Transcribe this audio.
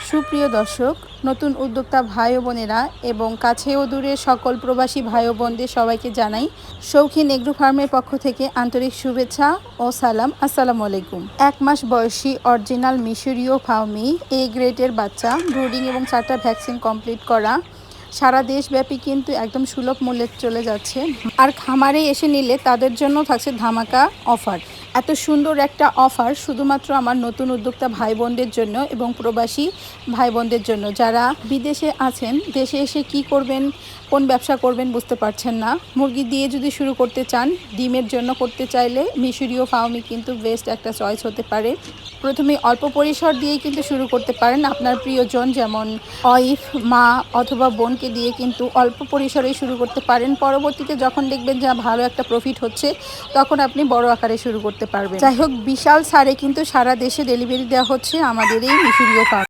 সুপ্রিয় দর্শক, নতুন উদ্যোক্তা ভাই ও বোনেরা এবং কাছে ও দূরে সকল প্রবাসী ভাই ও বোনদের সবাইকে জানাই শৌখিন এগ্রো ফার্মের পক্ষ থেকে আন্তরিক শুভেচ্ছা ও সালাম। আসসালামু আলাইকুম। 1 মাস বয়সী অরিজিনাল মিশরীয় ফাউমি এ গ্রেডের বাচ্চা ব্রুডিং এবং 4টা ভ্যাকসিন কমপ্লিট করা সারা দেশব্যাপী কিন্তু একদম সুলভ মূল্যে চলে যাচ্ছে। আর খামারে এসে নিলে তাদের জন্য থাকছে ধামাকা অফার। এত সুন্দর একটা অফার শুধুমাত্র আমার নতুন উদ্যোক্তা ভাই বোনদের জন্য এবং প্রবাসী ভাই বোনদের জন্য, যারা বিদেশে আছেন, দেশে এসে কি করবেন, কোন ব্যবসা করবেন বুঝতে পারছেন না। মুরগি দিয়ে যদি শুরু করতে চান, ডিমের জন্য করতে চাইলে মিশরীয় ফাউমি কিন্তু বেস্ট একটা চয়েস হতে পারে। প্রথমে অল্প পরিসর দিয়েই কিন্তু শুরু করতে পারেন। আপনার প্রিয়জন যেমন ওয়াইফ, মা অথবা বোনকে দিয়ে কিন্তু অল্প পরিসরেই শুরু করতে পারেন। পরবর্তীতে যখন দেখবেন যে ভালো একটা প্রফিট হচ্ছে, তখন আপনি বড় আকারে শুরু করতে পারবেন। যাই হোক, বিশাল ছাড়ে কিন্তু সারা দেশে ডেলিভারি দেওয়া হচ্ছে আমাদের এই মিশরীয় ফার্ম।